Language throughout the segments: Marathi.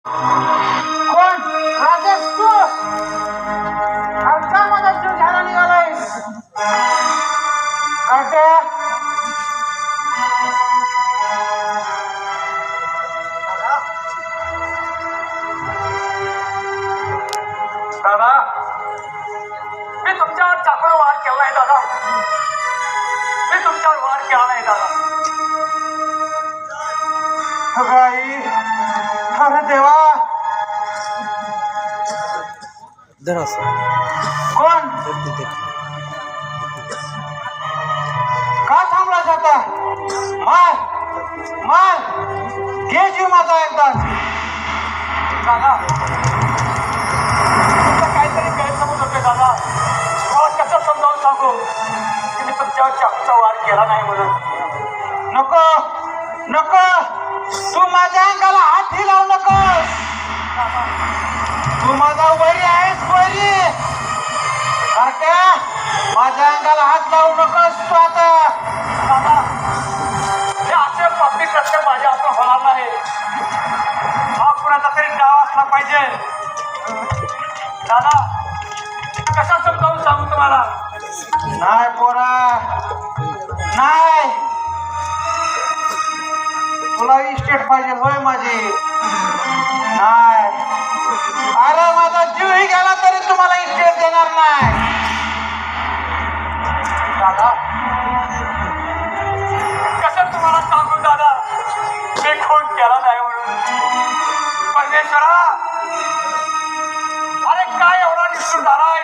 कोण? राजेश तू? आता माझा जीव घ्यायला निघालायस? कार्टे दादा, मी तुमच्यावर चाकून वार केला नाही दादा. मी तुमच्यावर वार केला नाही दादा. आई, अरे देवा. कोण? का थांबला जाता? मार मार, घे जीव माझा एकदाच. दादा, तुमचा काहीतरी गैरसमज होते दादा. मला कसं समजावून सांगू की मी तुमच्यावर चाकूचा वार केला नाही म्हणून. नको नको, तू माझ्या अंगाला हात लावू नकोस. तू माझा वैरी आहेस, वैरी. कार्ट्या, माझ्या अंगाला हात लावू नकोस तू आता. दादा, हे असे पब्लिक रस्ते माझ्या हातून होणार नाही. हा कुणाचा तरी डाव असला पाहिजे. दादा, कसा समजावून सांगू तुम्हाला? नाही पोरा, नाही. तुला इस्टेट पाहिजे होय माझी? नाही. अरे माझा जीवही गेला तरी तुम्हाला इस्टेट देणार नाही. दादा, कसं तुम्हाला सांगू दादा, मी खून केला नाही म्हणून. परमेश्वरा, अरे काय एवढा निष्ठूर झालाय?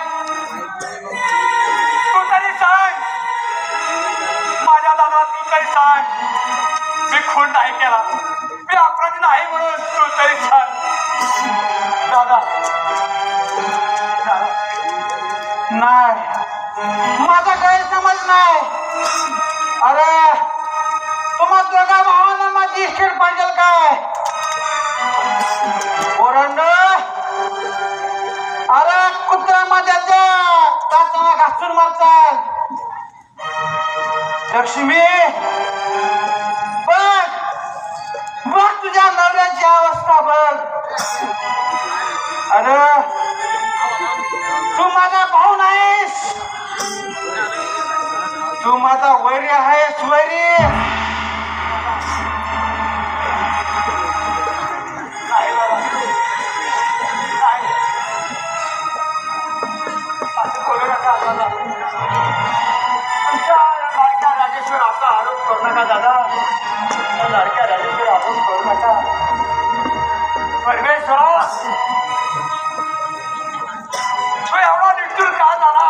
तू तरी सांग माझ्या दादा, तू तरी सांग. मी खून नाही केला, मी अपराधी नाही म्हणून तू तरी सांग. दादा, नाही, माझा गैरसमज नाही. अरे तुम्हा दोघा भावांना माझी इस्टेट पाहिजे काय? पोरांनो, अरे कुत्रा माझ्या तासाला घासून मारतात. लक्ष्मी, बघ बघ तुझ्या नवऱ्याची अवस्था बघ. अरे तू माझा भाऊ नाहीस, तू माझा वैरी आहेस, वैरी. नाही बाबा, नाही. असं बोलू नका दादा. तुमच्या लाडक्या राजेश्वर असा आरोप करू नका दादा. लाडक्या राजेश्वर आरोप करू नका. परमेश्वरा, तू एवढा निष्ठुर का झाला?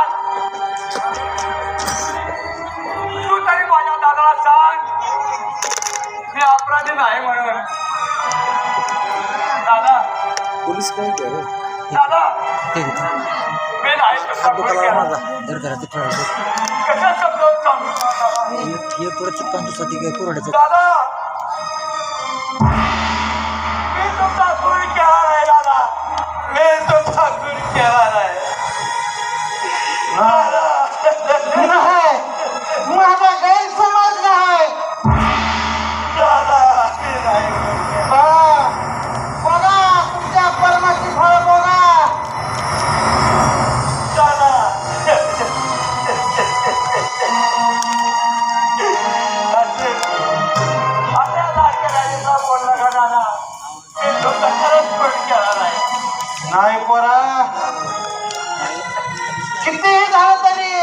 तू तरी माझ्या दादाला सांग मी अपराधी नाही म्हणून. दादा, पोलीस काय केलं? दादा, मी नाही तुमचा खून केला. कसं समजावून सांगू दादा? मी तुमचा खून केला नाही दादा, मी तुमचा खून केला नाही. नाही, माझा गैरसमज नाही. दादा, मी नाही. बघा बघा, तुमच्या कर्माची फळ बघा. दादा, आता लाडक्या राजेचा बोल नका दादा. मी तुमचा खरंच खून केला नाही. नाही पोरा, कितीही झालं तरी,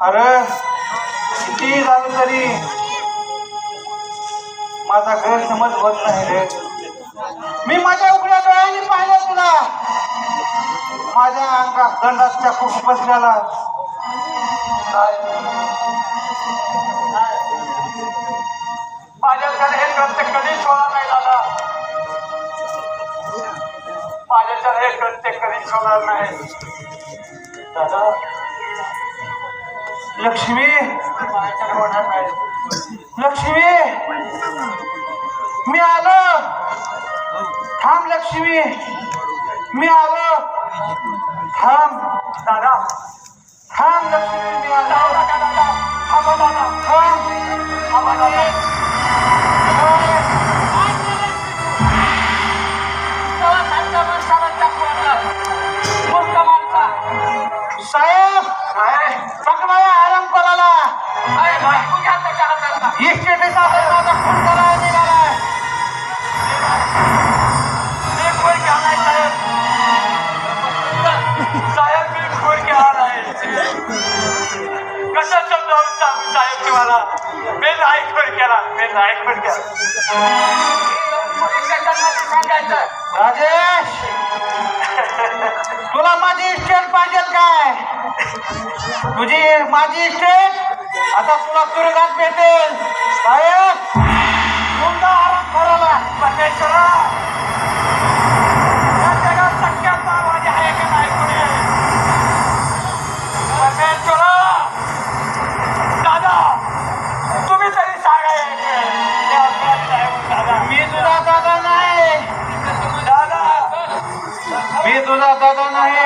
अरे कितीही झालं तरी माझा गैरसमज होत नाही रे. मी माझ्या उघड्या डोळ्यांनी पाहिलं तुला, माझ्या अंगात दंडात चाकू बसलेला. माझ्याकडे हे कृत्य कधीच होणार नाही दादा. माझ्याकडे हे कृत्य कधीच होणार नाही दादा. लक्ष्मी, माझ्याकडे होणार नाही. लक्ष्मी, मी आलो. थांब लक्ष्मी, मी आलो. थांब दादा, थांब लक्ष्मी, मी आलो. जाऊ नका दादा. थांबा दादा, थांब थांबा दादा. थांब. इस्टेटीचा माझा खून करायला निघालाय. मी खून केलाय साहेब. साहेब मी खून केला नाही. कसं समजावून सांगू साहेब तुम्हाला? मी नाही खून केला. मी नाही खून केला. सांगायचं राजेश, तुला माझी इस्टेट पाहिजे काय? तुझी माझी इस्टेट आता तुला तुरुंगात भेटेल. साहेब तुमचा आराम करायला परमेश्वरा, या जगात सगळ्यात मारवाडी आहे का नाही कोणी? परमेश्वरा, दादा तुम्ही तरी सांगा हे अपराधी नाही म्हणून. दादा मी तुझा दादा नाही. दादा मी तुझा दादा नाही.